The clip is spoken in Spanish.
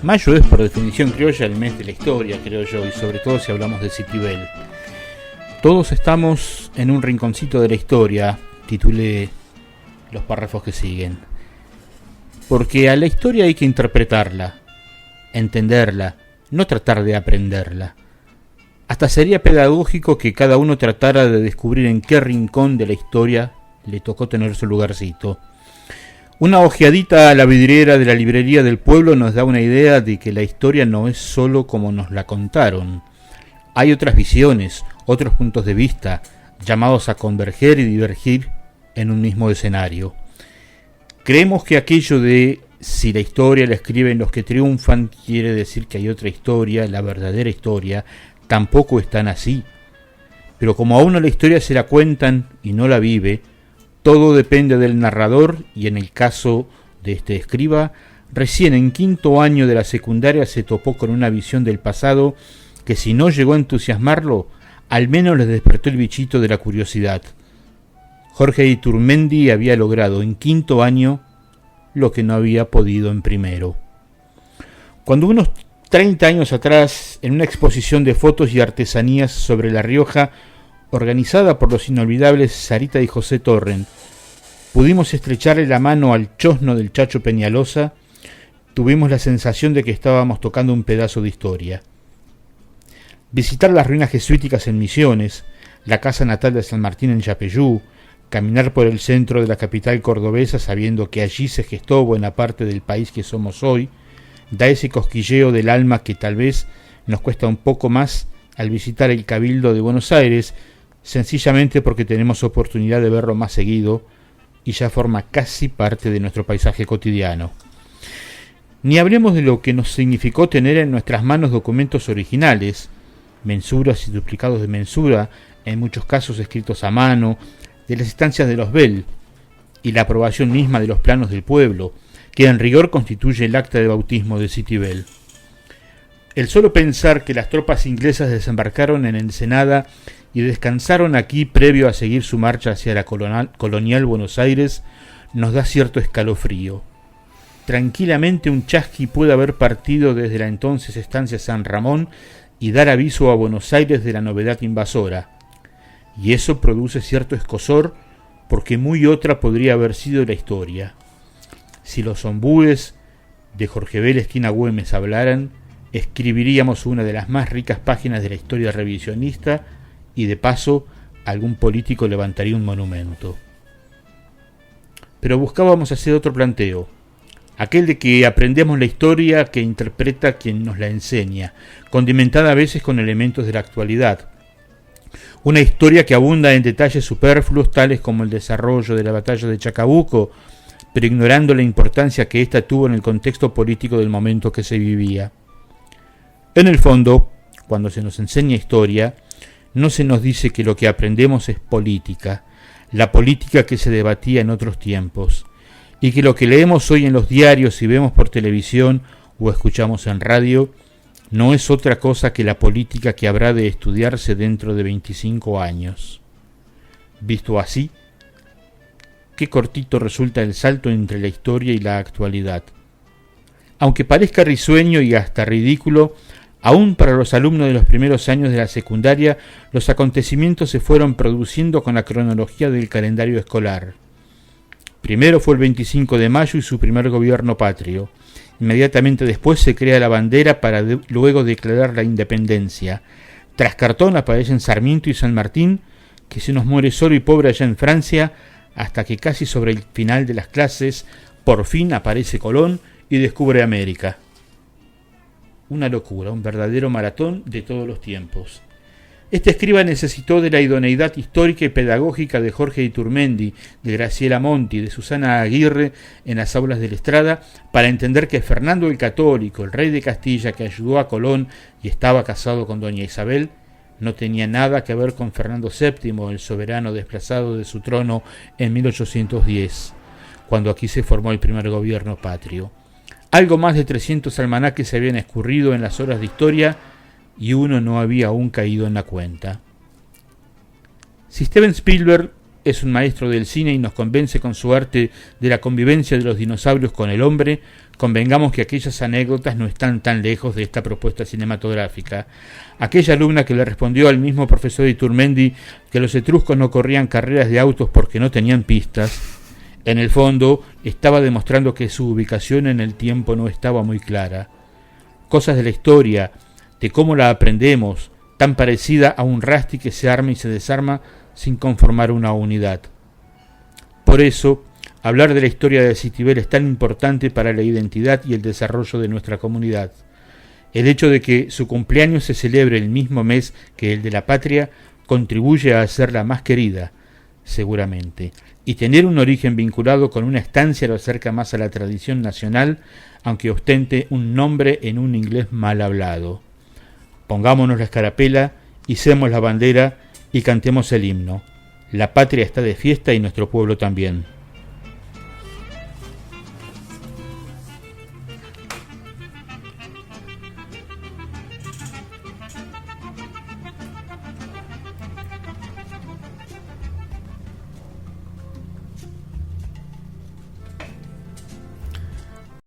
Mayo es por definición criolla el mes de la historia, creo yo, y sobre todo si hablamos de Citibel. Todos estamos en un rinconcito de la historia, titulé los párrafos que siguen. Porque a la historia hay que interpretarla, entenderla, no tratar de aprenderla. Hasta sería pedagógico que cada uno tratara de descubrir en qué rincón de la historia le tocó tener su lugarcito. Una ojeadita a la vidriera de la librería del pueblo nos da una idea de que la historia no es solo como nos la contaron. Hay otras visiones, otros puntos de vista, llamados a converger y divergir en un mismo escenario. Creemos que aquello de si la historia la escriben los que triunfan quiere decir que hay otra historia, la verdadera historia, tampoco es tan así. Pero como a uno la historia se la cuentan y no la vive, todo depende del narrador y en el caso de este escriba, recién en quinto año de la secundaria se topó con una visión del pasado que si no llegó a entusiasmarlo, al menos le despertó el bichito de la curiosidad. Jorge Iturmendi había logrado en quinto año lo que no había podido en primero. Cuando unos 30 años atrás, en una exposición de fotos y artesanías sobre La Rioja, organizada por los inolvidables Sarita y José Torrent, pudimos estrecharle la mano al chosno del Chacho Peñalosa, tuvimos la sensación de que estábamos tocando un pedazo de historia. Visitar las ruinas jesuíticas en Misiones, la casa natal de San Martín en Yapeyú, caminar por el centro de la capital cordobesa sabiendo que allí se gestó buena parte del país que somos hoy, da ese cosquilleo del alma que tal vez nos cuesta un poco más al visitar el Cabildo de Buenos Aires, sencillamente porque tenemos oportunidad de verlo más seguido y ya forma casi parte de nuestro paisaje cotidiano. Ni hablemos de lo que nos significó tener en nuestras manos documentos originales, mensuras y duplicados de mensura, en muchos casos escritos a mano, de las estancias de los Bell, y la aprobación misma de los planos del pueblo, que en rigor constituye el acta de bautismo de Citibel. El solo pensar que las tropas inglesas desembarcaron en Ensenada y descansaron aquí previo a seguir su marcha hacia la colonial Buenos Aires nos da cierto escalofrío. Tranquilamente un chasqui puede haber partido desde la entonces estancia San Ramón y dar aviso a Buenos Aires de la novedad invasora. Y eso produce cierto escozor porque muy otra podría haber sido la historia. Si los ombúes de Jorge Vélez Quina Güemes hablaran, escribiríamos una de las más ricas páginas de la historia revisionista y de paso algún político levantaría un monumento. Pero buscábamos hacer otro planteo, aquel de que aprendemos la historia que interpreta quien nos la enseña, condimentada a veces con elementos de la actualidad. Una historia que abunda en detalles superfluos tales como el desarrollo de la batalla de Chacabuco, pero ignorando la importancia que ésta tuvo en el contexto político del momento que se vivía. En el fondo, cuando se nos enseña historia, no se nos dice que lo que aprendemos es política, la política que se debatía en otros tiempos, y que lo que leemos hoy en los diarios y vemos por televisión o escuchamos en radio, no es otra cosa que la política que habrá de estudiarse dentro de 25 años. Visto así, qué cortito resulta el salto entre la historia y la actualidad. Aunque parezca risueño y hasta ridículo, aún para los alumnos de los primeros años de la secundaria, los acontecimientos se fueron produciendo con la cronología del calendario escolar. Primero fue el 25 de mayo y su primer gobierno patrio. Inmediatamente después se crea la bandera para luego declarar la independencia. Tras Cartón aparecen Sarmiento y San Martín, que se nos muere solo y pobre allá en Francia, hasta que casi sobre el final de las clases, por fin aparece Colón y descubre América. Una locura, un verdadero maratón de todos los tiempos. Este escriba necesitó de la idoneidad histórica y pedagógica de Jorge Iturmendi, de Graciela Monti, de Susana Aguirre en las aulas de la Estrada, para entender que Fernando el Católico, el rey de Castilla que ayudó a Colón y estaba casado con doña Isabel, no tenía nada que ver con Fernando VII, el soberano desplazado de su trono en 1810, cuando aquí se formó el primer gobierno patrio. Algo más de 300 almanaques se habían escurrido en las horas de historia y uno no había aún caído en la cuenta. Si Steven Spielberg es un maestro del cine y nos convence con su arte de la convivencia de los dinosaurios con el hombre, convengamos que aquellas anécdotas no están tan lejos de esta propuesta cinematográfica. Aquella alumna que le respondió al mismo profesor Iturmendi que los etruscos no corrían carreras de autos porque no tenían pistas, en el fondo estaba demostrando que su ubicación en el tiempo no estaba muy clara. Cosas de la historia, de cómo la aprendemos, tan parecida a un rasti que se arma y se desarma sin conformar una unidad. Por eso, hablar de la historia de Citibel es tan importante para la identidad y el desarrollo de nuestra comunidad. El hecho de que su cumpleaños se celebre el mismo mes que el de la patria contribuye a hacerla más querida, seguramente, y tener un origen vinculado con una estancia lo acerca más a la tradición nacional, aunque ostente un nombre en un inglés mal hablado. Pongámonos la escarapela, hicemos la bandera y cantemos el himno. La patria está de fiesta y nuestro pueblo también.